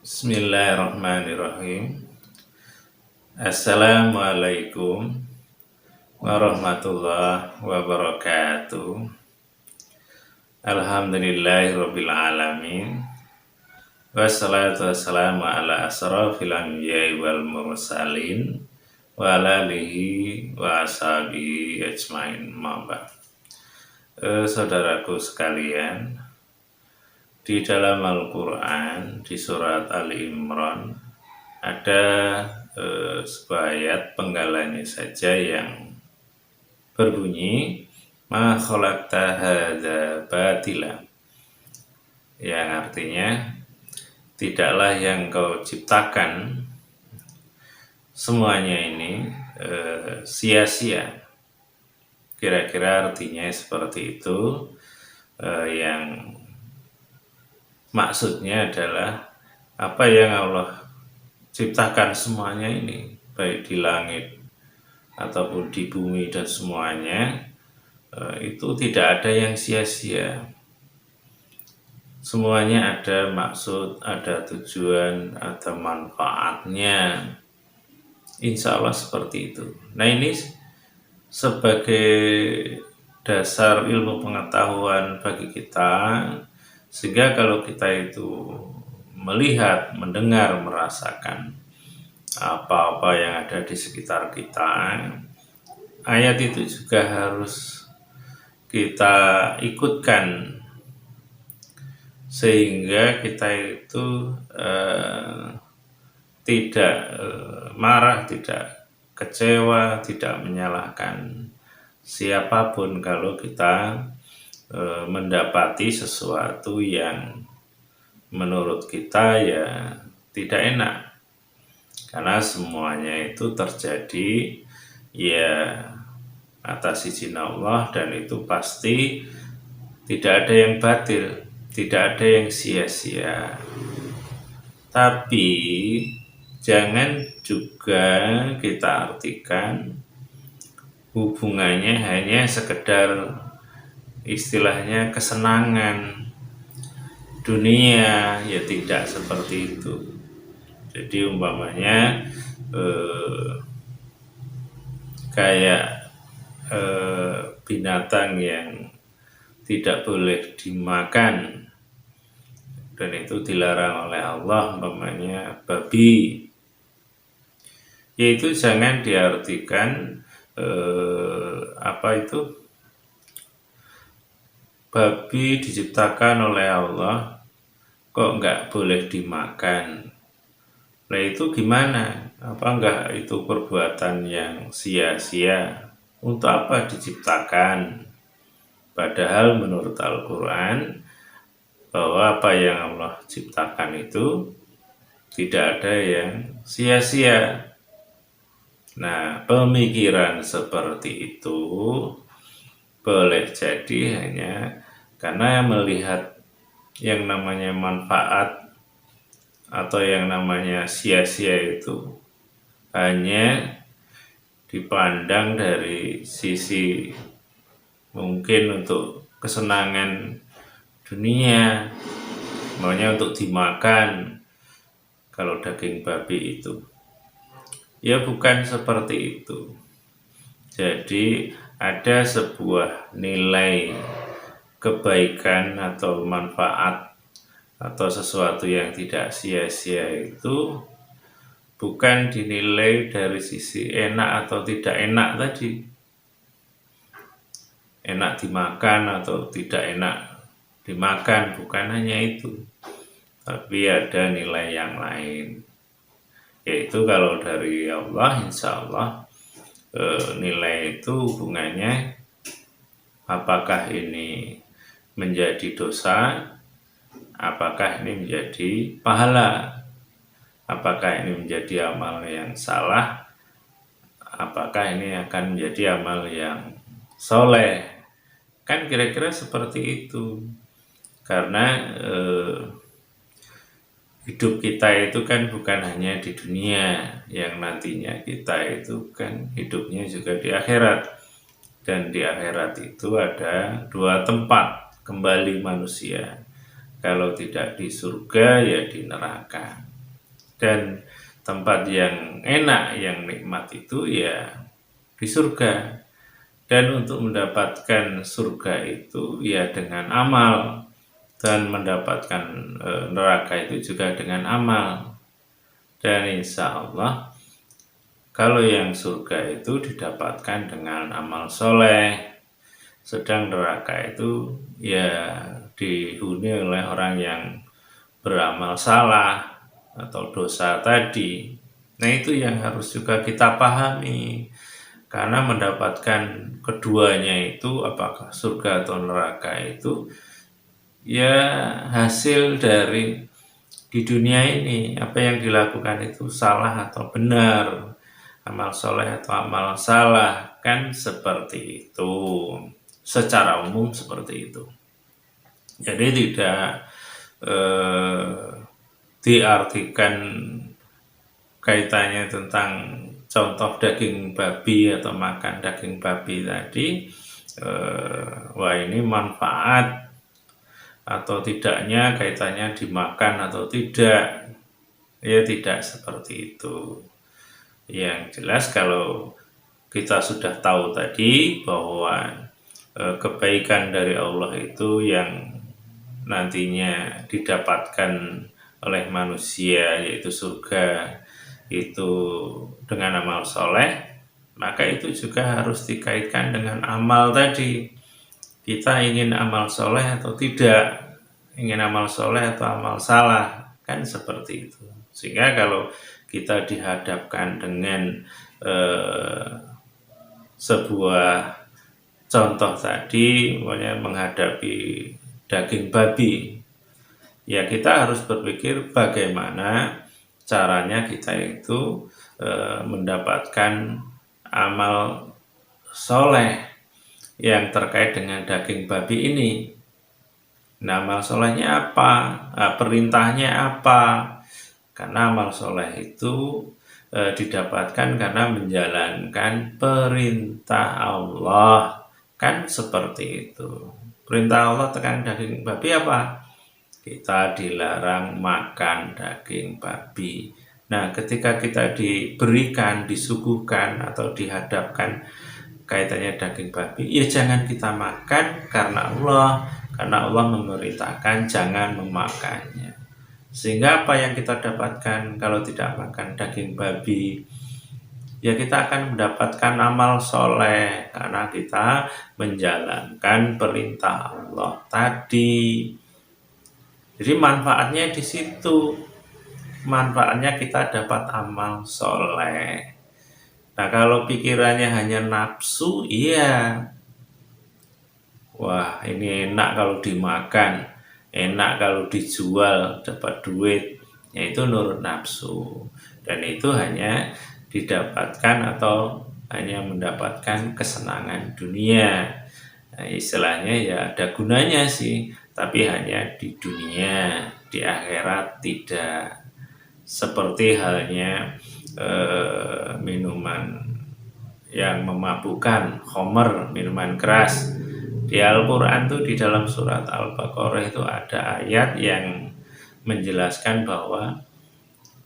Bismillahirrahmanirrahim. Assalamualaikum warahmatullahi wabarakatuh. Alhamdulillahirabbil alamin. Wassalatu wassalamu ala asrofil anbiya'i wal mursalin wa ala alihi wa ashabihi ajmain. Saudaraku sekalian, di dalam Al-Quran, di surat Ali Imran, ada sebuah ayat penggalanya saja yang berbunyi ma khalaqta hadza batila, yang artinya tidaklah yang kau ciptakan semuanya ini sia-sia. Kira-kira artinya seperti itu, yang maksudnya adalah apa yang Allah ciptakan semuanya ini, baik di langit ataupun di bumi dan semuanya, itu tidak ada yang sia-sia. Semuanya ada maksud, ada tujuan, ada manfaatnya. Insya Allah seperti itu. Nah, ini sebagai dasar ilmu pengetahuan bagi kita, sehingga kalau kita itu melihat, mendengar, merasakan apa-apa yang ada di sekitar kita, ayat itu juga harus kita ikutkan, sehingga kita itu tidak marah, tidak kecewa, tidak menyalahkan siapapun kalau kita mendapati sesuatu yang menurut kita ya tidak enak, karena semuanya itu terjadi ya atas izin Allah, dan itu pasti tidak ada yang batil, tidak ada yang sia-sia. Tapi jangan juga kita artikan hubungannya hanya sekedar istilahnya kesenangan dunia, ya tidak seperti itu. Jadi umpamanya kayak binatang yang tidak boleh dimakan dan itu dilarang oleh Allah, umpamanya babi, yaitu jangan diartikan babi diciptakan oleh Allah kok nggak boleh dimakan. Nah, itu gimana? Apa enggak itu perbuatan yang sia-sia? Untuk apa diciptakan? Padahal menurut Al-Quran, bahwa apa yang Allah ciptakan itu tidak ada yang sia-sia. Nah, pemikiran seperti itu boleh jadi hanya karena melihat yang namanya manfaat atau yang namanya sia-sia itu hanya dipandang dari sisi mungkin untuk kesenangan dunia, maunya untuk dimakan kalau daging babi itu. Ya bukan seperti itu. Jadi ada sebuah nilai kebaikan atau manfaat atau sesuatu yang tidak sia-sia itu bukan dinilai dari sisi enak atau tidak enak tadi, enak dimakan atau tidak enak dimakan, bukan hanya itu, tapi ada nilai yang lain, yaitu kalau dari Allah, insya Allah nilai itu hubungannya apakah ini menjadi dosa, apakah ini menjadi pahala, apakah ini menjadi amal yang salah, apakah ini akan menjadi amal yang soleh. Kan kira-kira seperti itu. Karena hidup kita itu kan bukan hanya di dunia, yang nantinya kita itu kan hidupnya juga di akhirat. Dan di akhirat itu ada dua tempat kembali manusia. Kalau tidak di surga ya di neraka. Dan tempat yang enak, yang nikmat itu ya di surga. Dan untuk mendapatkan surga itu ya dengan amal, dan mendapatkan neraka itu juga dengan amal. Dan insya Allah kalau yang surga itu didapatkan dengan amal soleh, sedang neraka itu ya dihuni oleh orang yang beramal salah atau dosa tadi. Nah itu yang harus juga kita pahami, karena mendapatkan keduanya itu apakah surga atau neraka itu ya hasil dari di dunia ini, apa yang dilakukan itu salah atau benar, amal soleh atau amal salah, kan seperti itu. Secara umum seperti itu. Jadi tidak diartikan kaitannya tentang contoh daging babi atau makan daging babi tadi, wah ini manfaat atau tidaknya kaitannya dimakan atau tidak, ya tidak seperti itu. Yang jelas kalau kita sudah tahu tadi bahwa kebaikan dari Allah itu yang nantinya didapatkan oleh manusia, yaitu surga, itu dengan amal soleh, maka itu juga harus dikaitkan dengan amal tadi. Kita ingin amal soleh atau tidak, ingin amal soleh atau amal salah, kan seperti itu. Sehingga kalau kita dihadapkan dengan sebuah contoh tadi, menghadapi daging babi, ya kita harus berpikir bagaimana caranya kita itu mendapatkan amal soleh yang terkait dengan daging babi ini. Nah, amal solehnya apa? Perintahnya apa? Karena amal soleh itu didapatkan karena menjalankan perintah Allah, kan seperti itu. Perintah Allah tekan daging babi apa? Kita dilarang makan daging babi. Nah, ketika kita diberikan, disuguhkan atau dihadapkan kaitannya daging babi, ya jangan kita makan karena Allah memerintahkan jangan memakannya. Sehingga apa yang kita dapatkan kalau tidak makan daging babi? Ya kita akan mendapatkan amal soleh karena kita menjalankan perintah Allah tadi. Jadi manfaatnya di situ. Manfaatnya kita dapat amal soleh. Nah kalau pikirannya hanya nafsu, iya. Wah ini enak kalau dimakan, enak kalau dijual, dapat duit. Ya itu nurut nafsu. Dan itu hanya didapatkan atau hanya mendapatkan kesenangan dunia. Nah, istilahnya ya ada gunanya sih, tapi hanya di dunia, di akhirat tidak. Seperti halnya minuman yang memabukkan, khamr, minuman keras. Di Al-Quran tuh di dalam surat Al-Baqarah itu ada ayat yang menjelaskan bahwa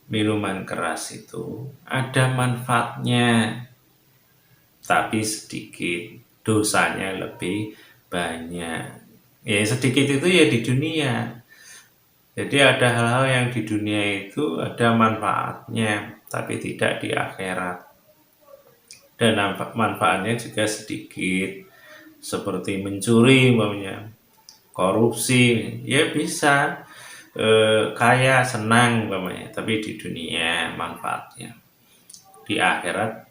minuman keras itu ada manfaatnya, tapi sedikit, dosanya lebih banyak. Ya sedikit itu ya di dunia. Jadi ada hal-hal yang di dunia itu ada manfaatnya, tapi tidak di akhirat. Dan manfaatnya juga sedikit, seperti mencuri, korupsi, ya bisa kaya, senang, tapi di dunia manfaatnya. Di akhirat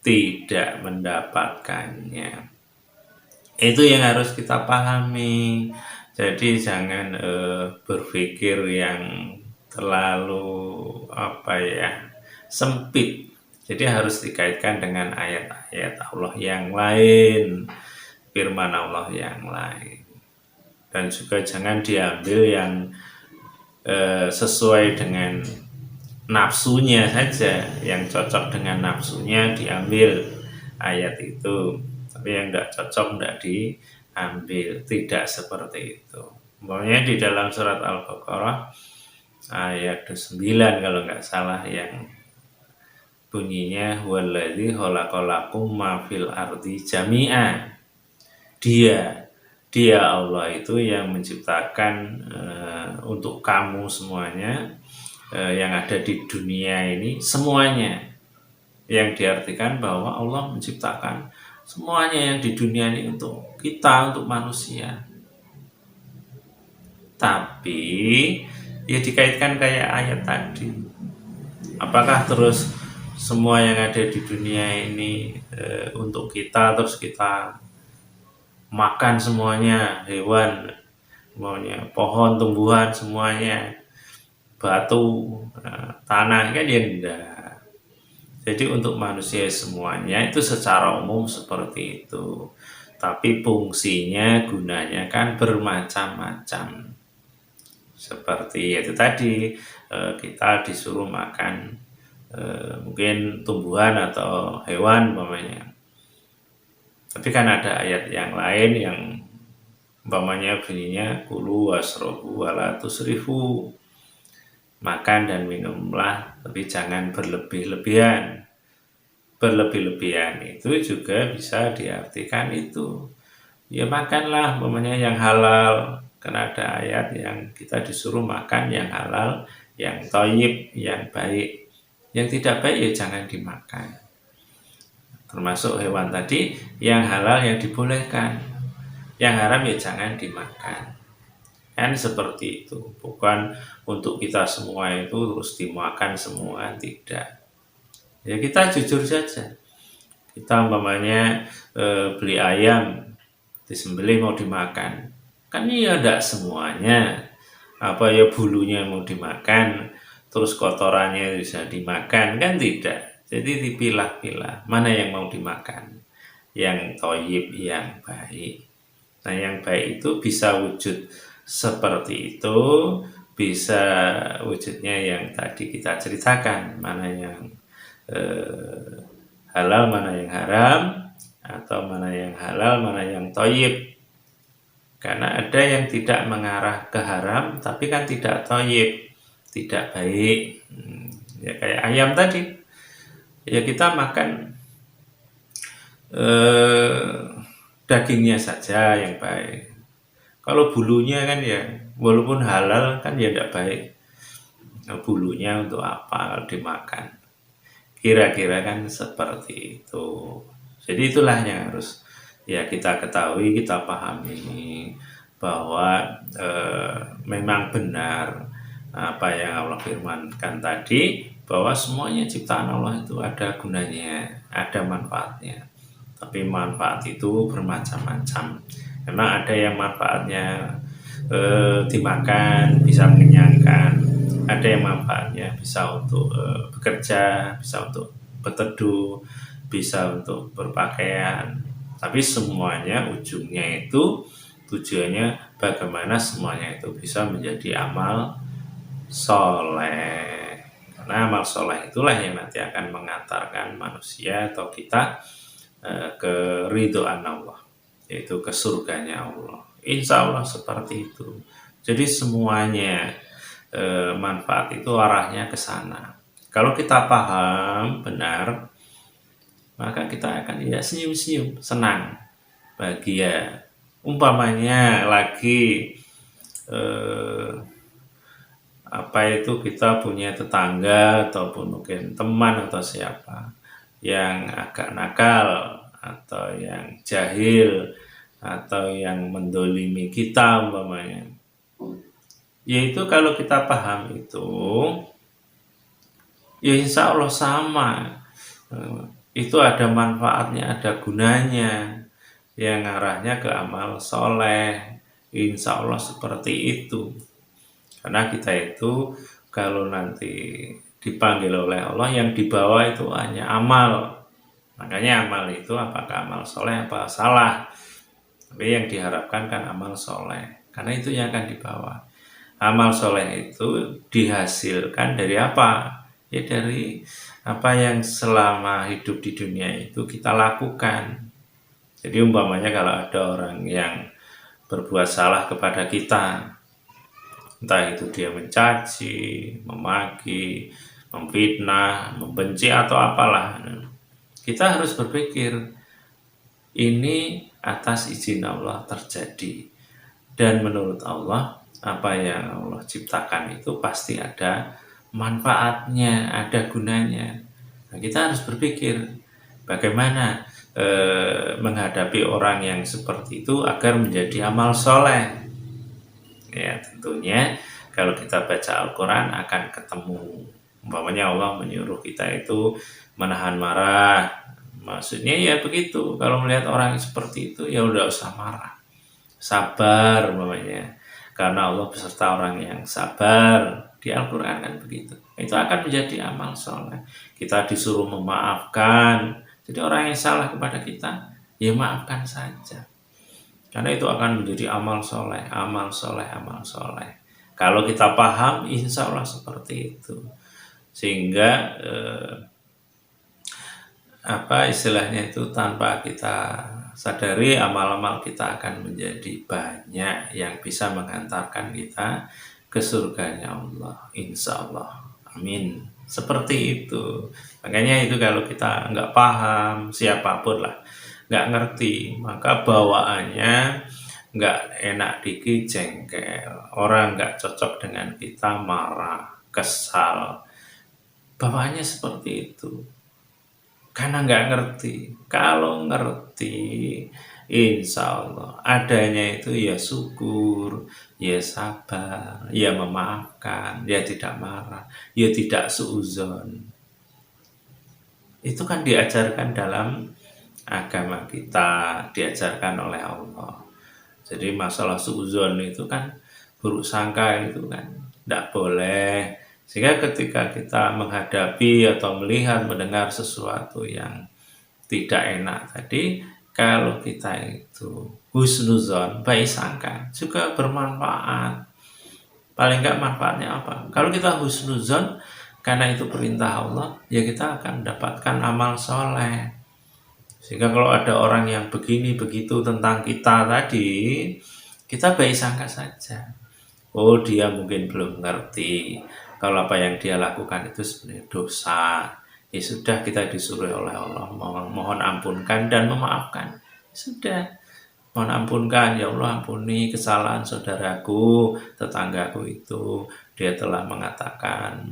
tidak mendapatkannya. Itu yang harus kita pahami. Jadi jangan berpikir yang terlalu sempit. Jadi harus dikaitkan dengan ayat-ayat Allah yang lain, firman Allah yang lain. Dan juga jangan diambil yang sesuai dengan nafsunya saja, yang cocok dengan nafsunya diambil ayat itu, tapi yang tidak cocok tidak diambil. Tidak seperti itu. Pokoknya di dalam surat Al-Baqarah ayat 9 kalau nggak salah, yang bunyinya waladzi khalaqalakum ma fil ardi jami'a. Dia Allah itu yang menciptakan untuk kamu semuanya, yang ada di dunia ini semuanya. Yang diartikan bahwa Allah menciptakan semuanya yang di dunia ini untuk kita, untuk manusia. Tapi ya dikaitkan kayak ayat tadi, apakah terus semua yang ada di dunia ini untuk kita, terus kita makan semuanya, hewan, semuanya, pohon, tumbuhan, semuanya, batu, tanah, kan ya enggak. Jadi untuk manusia semuanya itu secara umum seperti itu. Tapi fungsinya, gunanya kan bermacam-macam. Seperti itu tadi, kita disuruh makan mungkin tumbuhan atau hewan umpamanya. Tapi kan ada ayat yang lain yang umpamanya bunyinya kulu wasrobu wala tusrifu, makan dan minumlah tapi jangan berlebih-lebihan. Berlebih-lebihan itu juga bisa diartikan itu, ya makanlah umpamanya yang halal, karena ada ayat yang kita disuruh makan yang halal, yang thayyib, yang baik. Yang tidak baik ya jangan dimakan. Termasuk hewan tadi, yang halal yang dibolehkan, yang haram ya jangan dimakan. Kan seperti itu. Bukan untuk kita semua itu terus dimakan semua, tidak. Ya kita jujur saja. Kita umpamanya beli ayam, disembelih mau dimakan, kan ya tidak semuanya. Apa ya bulunya mau dimakan, terus kotorannya bisa dimakan, kan tidak. Jadi dipilah-pilah mana yang mau dimakan, yang thayyib, yang baik. Nah yang baik itu bisa wujud seperti itu, bisa wujudnya yang tadi kita ceritakan, mana yang halal, mana yang haram, atau mana yang halal, mana yang thayyib. Karena ada yang tidak mengarah ke haram, tapi kan tidak thayyib, tidak baik. Ya kayak ayam tadi, ya kita makan dagingnya saja yang baik. Kalau bulunya kan ya, walaupun halal kan ya tidak baik. Nah, bulunya untuk apa kalau dimakan? Kira-kira kan seperti itu. Jadi itulah yang harus ya kita ketahui, kita pahami bahwa memang benar apa yang Allah firmankan tadi, bahwa semuanya ciptaan Allah itu ada gunanya, ada manfaatnya. Tapi manfaat itu bermacam-macam. Memang ada yang manfaatnya dimakan bisa mengenyangkan, ada yang manfaatnya bisa untuk bekerja, bisa untuk berteduh, bisa untuk berpakaian. Tapi semuanya ujungnya itu tujuannya bagaimana semuanya itu bisa menjadi amal soleh. Karena amal soleh itulah yang nanti akan mengantarkan manusia atau kita ke ridhoan Allah, yaitu ke surganya Allah. Insya Allah seperti itu. Jadi semuanya manfaat itu arahnya ke sana. Kalau kita paham benar, maka kita akan ya senyum-senyum, senang, bahagia. Umpamanya lagi apa itu kita punya tetangga ataupun mungkin teman atau siapa yang agak nakal atau yang jahil atau yang mendolimi kita umpamanya, yaitu kalau kita paham itu ya insya Allah sama, itu ada manfaatnya, ada gunanya, yang arahnya ke amal soleh. Insya Allah seperti itu. Karena kita itu kalau nanti dipanggil oleh Allah, yang dibawa itu hanya amal. Makanya amal itu apakah amal soleh apa salah, tapi yang diharapkan kan amal soleh, karena itu yang akan dibawa. Amal soleh itu dihasilkan dari apa? Ya dari apa yang selama hidup di dunia itu kita lakukan. Jadi umpamanya kalau ada orang yang berbuat salah kepada kita, Entah itu dia mencaci, memaki, memfitnah, membenci atau apalah. Kita harus berpikir ini atas izin Allah terjadi. Dan menurut Allah, apa yang Allah ciptakan itu pasti ada manfaatnya, ada gunanya. Nah, kita harus berpikir bagaimana menghadapi orang yang seperti itu agar menjadi amal soleh. Ya, tentunya kalau kita baca Al-Quran akan ketemu. Umpamanya Allah menyuruh kita itu menahan marah. Maksudnya ya begitu. Kalau melihat orang seperti itu ya udah usah marah. Sabar umpamanya. Karena Allah beserta orang yang sabar. Di Al-Quran kan begitu. Itu akan menjadi amal soleh. Kita disuruh memaafkan. Jadi orang yang salah kepada kita, ya maafkan saja. Karena itu akan menjadi amal soleh, amal soleh, amal soleh. Kalau kita paham, insya Allah seperti itu. Sehingga apa istilahnya itu tanpa kita sadari amal-amal kita akan menjadi banyak yang bisa mengantarkan kita ke surganya Allah. Insya Allah. Amin. Seperti itu. Makanya itu kalau kita nggak paham, siapapun lah, nggak ngerti, maka bawaannya nggak enak dikit, jengkel. Orang nggak cocok dengan kita, marah, kesal. Bawaannya seperti itu. Karena nggak ngerti. Kalau ngerti, insya Allah adanya itu ya syukur, ya sabar, ya memaafkan, ya tidak marah, ya tidak suuzon. Itu kan diajarkan dalam agama kita, diajarkan oleh Allah. Jadi masalah suuzon itu kan buruk sangka itu kan tidak boleh. Sehingga ketika kita menghadapi atau melihat, mendengar sesuatu yang tidak enak tadi, kalau kita itu husnuzon, baik sangka, juga bermanfaat. Paling enggak manfaatnya apa? Kalau kita husnuzon, karena itu perintah Allah, ya kita akan mendapatkan amal soleh. Sehingga kalau ada orang yang begini begitu tentang kita tadi, kita baik sangka saja. Oh, dia mungkin belum ngerti kalau apa yang dia lakukan itu sebenarnya dosa. Ya sudah, kita disuruh oleh Allah mohon ampunkan dan memaafkan. Sudah, mohon ampunkan ya Allah, ampuni kesalahan saudaraku, tetanggaku itu. Dia telah mengatakan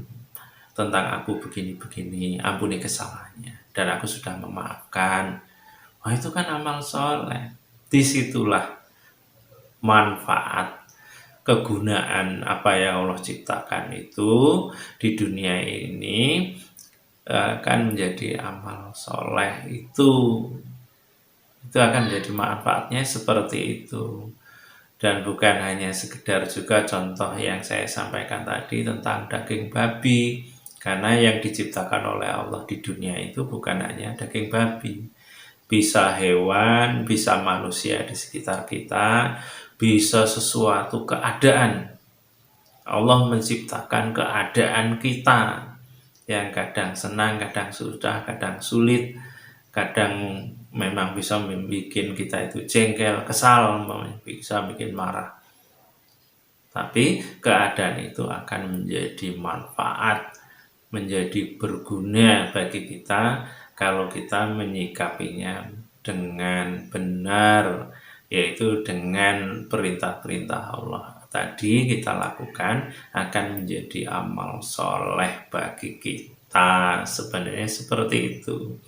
tentang aku begini-begini, ampuni kesalahannya. Dan aku sudah memaafkan. Wah, itu kan amal soleh. Disitulah manfaat kegunaan apa yang Allah ciptakan itu di dunia ini akan menjadi amal soleh itu akan menjadi manfaatnya seperti itu. Dan bukan hanya sekedar juga contoh yang saya sampaikan tadi tentang daging babi, karena yang diciptakan oleh Allah di dunia itu bukan hanya daging babi, bisa hewan, bisa manusia di sekitar kita, bisa sesuatu keadaan. Allah menciptakan keadaan kita yang kadang senang, kadang susah, kadang sulit, kadang memang bisa membuat kita itu jengkel, kesal, bisa bikin marah. Tapi keadaan itu akan menjadi manfaat, menjadi berguna bagi kita kalau kita menyikapinya dengan benar, yaitu dengan perintah-perintah Allah tadi kita lakukan akan menjadi amal soleh bagi kita. Sebenarnya seperti itu.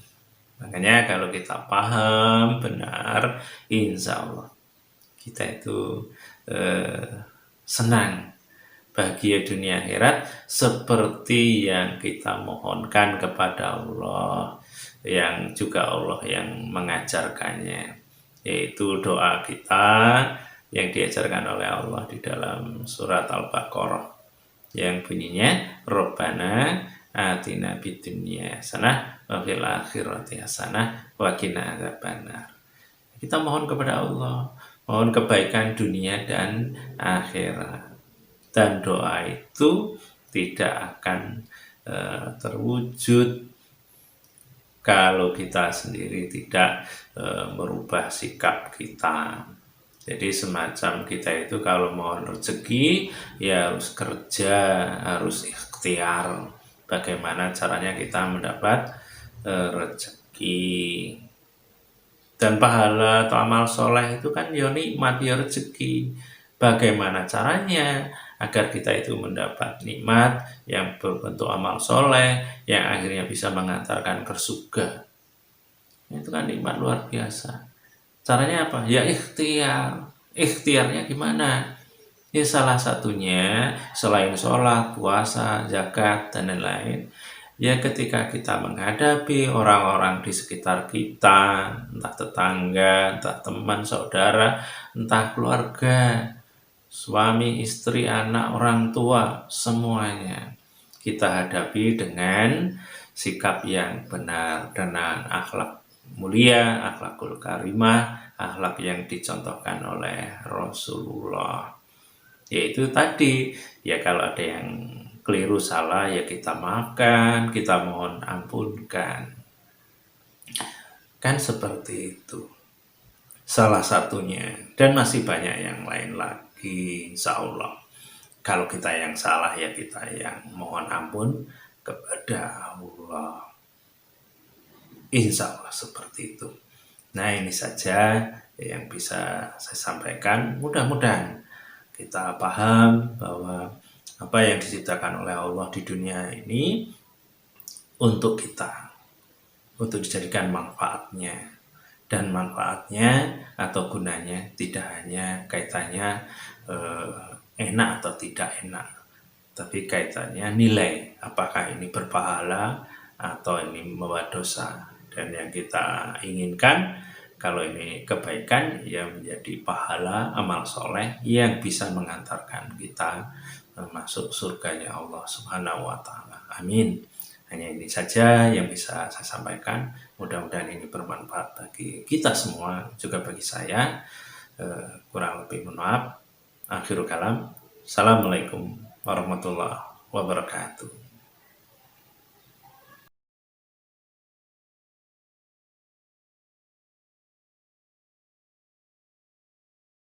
Makanya kalau kita paham benar, insya Allah kita itu senang, bahagia dunia akhirat seperti yang kita mohonkan kepada Allah, yang juga Allah yang mengajarkannya, yaitu doa kita yang diajarkan oleh Allah di dalam surat Al-Baqarah yang bunyinya Rabbana atina fid dunya hasanah wa fil akhirati hasanah wa qina adzabannar. Kita mohon kepada Allah, mohon kebaikan dunia dan akhirat. Dan doa itu tidak akan terwujud kalau kita sendiri tidak merubah sikap kita. Jadi semacam kita itu kalau mau rezeki ya harus kerja, harus ikhtiar. Bagaimana caranya kita mendapat rezeki. Dan pahala atau amal soleh itu kan ya nikmat, ya rezeki. Bagaimana caranya agar kita itu mendapat nikmat yang berbentuk amal soleh yang akhirnya bisa mengantarkan ke surga. Itu kan nikmat luar biasa. Caranya apa? Ya ikhtiar. Ikhtiarnya gimana? Ya salah satunya selain sholat, puasa, zakat, dan lain-lain, ya ketika kita menghadapi orang-orang di sekitar kita, entah tetangga, entah teman, saudara, entah keluarga, suami, istri, anak, orang tua, semuanya kita hadapi dengan sikap yang benar, dengan akhlak mulia, akhlakul karimah, akhlak yang dicontohkan oleh Rasulullah. Yaitu tadi, ya kalau ada yang keliru salah ya kita maafkan, kita mohon ampunkan. Kan seperti itu. Salah satunya. Dan masih banyak yang lain lagi, insya Allah. Kalau kita yang salah ya kita yang mohon ampun kepada Allah. Insya Allah seperti itu. Nah ini saja yang bisa saya sampaikan. Mudah-mudahan kita paham bahwa apa yang diciptakan oleh Allah di dunia ini untuk kita, untuk dijadikan manfaatnya. Dan manfaatnya atau gunanya tidak hanya kaitannya enak atau tidak enak, tapi kaitannya nilai, apakah ini berpahala atau ini membawa dosa. Dan yang kita inginkan, kalau ini kebaikan, ya menjadi pahala amal soleh yang bisa mengantarkan kita masuk surganya Allah Subhanahu wa Ta'ala. Amin. Hanya ini saja yang bisa saya sampaikan. Mudah-mudahan ini bermanfaat bagi kita semua, juga bagi saya. Kurang lebih mohon maaf. Akhirul kalam. Assalamualaikum warahmatullahi wabarakatuh.